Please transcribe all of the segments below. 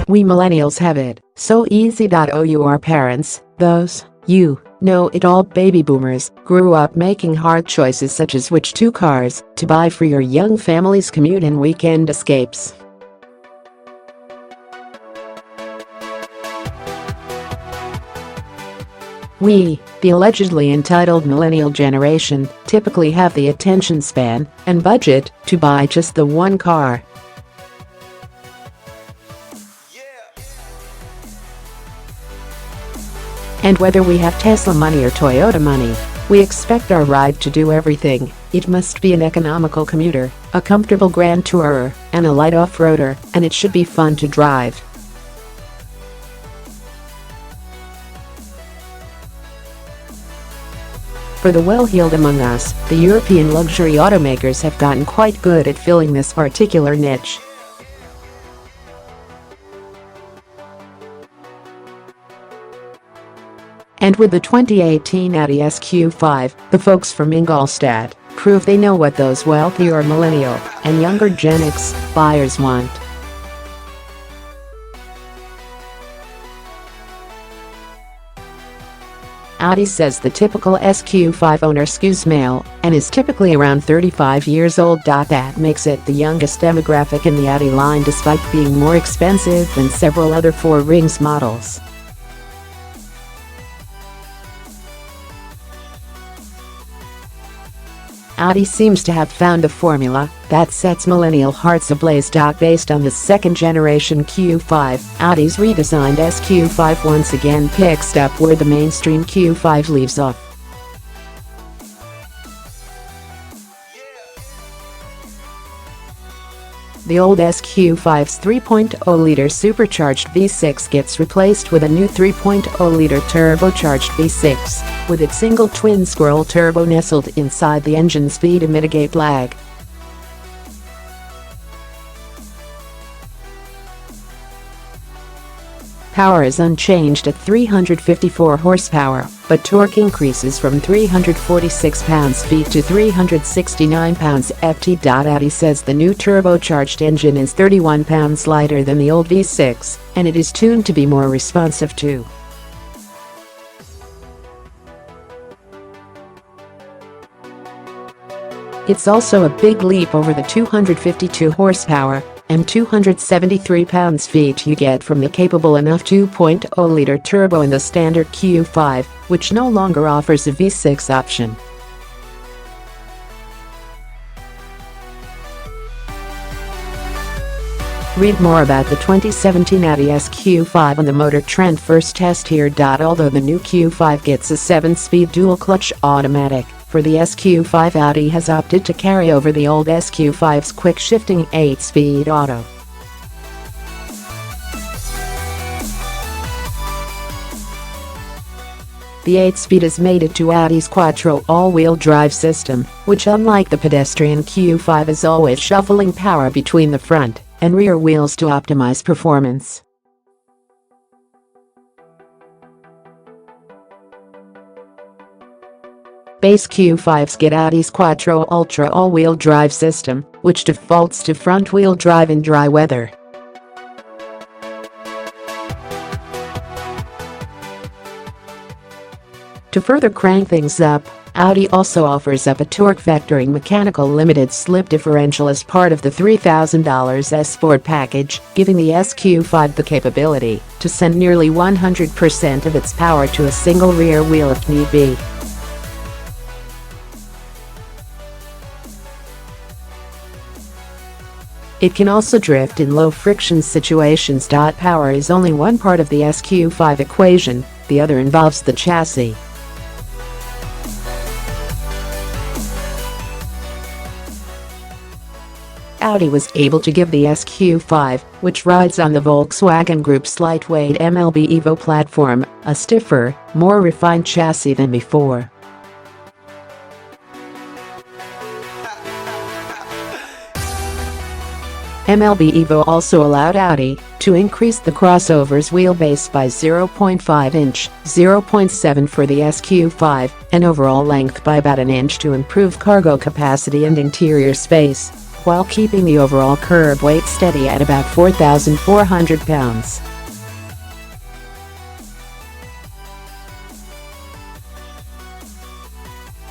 We millennials have it so easy. Our parents, those, you know it all baby boomers, grew up making hard choices such as which two cars to buy for your young family's commute and weekend escapes. We, the allegedly entitled millennial generation, typically have the attention span and budget to buy just the one car. And whether we have Tesla money or Toyota money, we expect our ride to do everything. It must be an economical commuter, a comfortable grand tourer, and a light off-roader, and it should be fun to drive. For the well-heeled among us, the European luxury automakers have gotten quite good at filling this particular niche. And with the 2018 Audi SQ5, the folks from Ingolstadt prove they know what those wealthier millennial and younger Gen X buyers want. Audi says the typical SQ5 owner skews male and is typically around 35 years old. That makes it the youngest demographic in the Audi line despite being more expensive than several other 4-rings models. Audi seems to have found a formula that sets millennial hearts ablaze. Based on the second-generation Q5, Audi's redesigned SQ5 once again picks up where the mainstream Q5 leaves off. The old SQ5's 3.0-liter supercharged V6 gets replaced with a new 3.0-liter turbocharged V6, with its single twin-scroll turbo nestled inside the engine speed to mitigate lag. Power is unchanged at 354 horsepower, but torque increases from 346 pounds-feet to 369 pounds-ft. Audi says the new turbocharged engine is 31 pounds lighter than the old V6, and it is tuned to be more responsive too. It's also a big leap over the 252 horsepower and 273 pounds-feet you get from the capable enough 2.0-liter turbo in the standard Q5, which no longer offers a V6 option. Read more about the 2017 Audi SQ5 on the Motor Trend first test here. Although the new Q5 gets a 7-speed dual-clutch automatic, for the SQ5 Audi has opted to carry over the old SQ5's quick-shifting 8-speed auto. The 8-speed has made it to Audi's Quattro all-wheel drive system, which unlike the pedestrian Q5 is always shuffling power between the front and rear wheels to optimize performance. Base Q5s get Audi's Quattro Ultra all-wheel drive system, which defaults to front-wheel drive in dry weather. To further crank things up, Audi also offers up a torque vectoring mechanical limited slip differential as part of the $3,000 S Sport package, giving the SQ5 the capability to send nearly 100% of its power to a single rear wheel if need be. It can also drift in low-friction situations. Power is only one part of the SQ5 equation, the other involves the chassis. Audi was able to give the SQ5, which rides on the Volkswagen Group's lightweight MLB Evo platform, a stiffer, more refined chassis than before. MLB Evo also allowed Audi to increase the crossover's wheelbase by 0.5 inch, 0.7 for the SQ5, and overall length by about an inch to improve cargo capacity and interior space. while keeping the overall curb weight steady at about 4,400 pounds.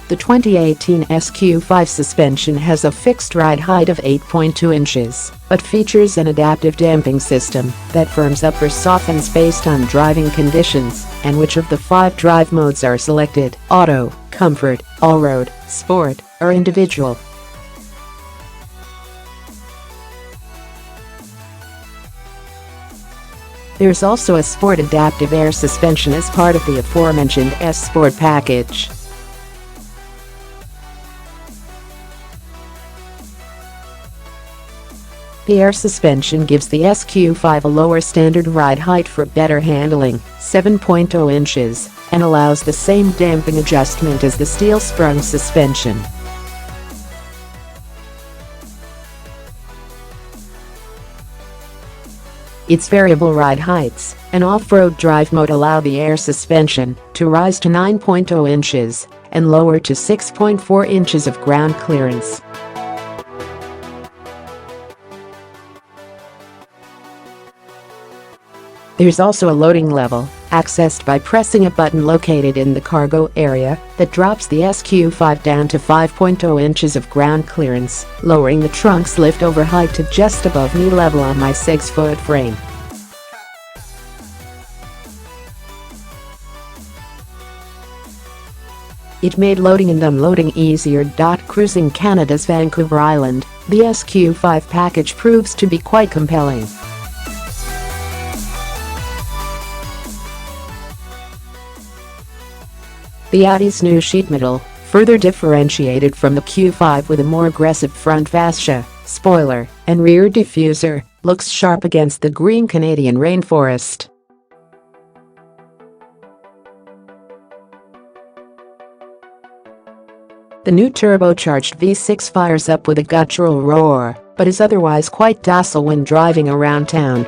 The 2018 SQ5 suspension has a fixed ride height of 8.2 inches, but features an adaptive damping system that firms up or softens based on driving conditions, and which of the 5 drive modes are selected: Auto, Comfort, All-Road, Sport, or Individual. There's also a Sport adaptive air suspension as part of the aforementioned S Sport package. The air suspension gives the SQ5 a lower standard ride height for better handling, 7.0 inches, and allows the same damping adjustment as the steel-sprung suspension. Its variable ride heights and off-road drive mode allow the air suspension to rise to 9.0 inches and lower to 6.4 inches of ground clearance. There's also a loading level, accessed by pressing a button located in the cargo area, that drops the SQ5 down to 5.0 inches of ground clearance, lowering the trunk's lift-over height to just above knee level on my 6-foot frame. It made loading and unloading easier. Cruising Canada's Vancouver Island, the SQ5 package proves to be quite compelling. The Audi's new sheet metal, further differentiated from the Q5 with a more aggressive front fascia, spoiler, and rear diffuser, looks sharp against the green Canadian rainforest. The new turbocharged V6 fires up with a guttural roar, but is otherwise quite docile when driving around town.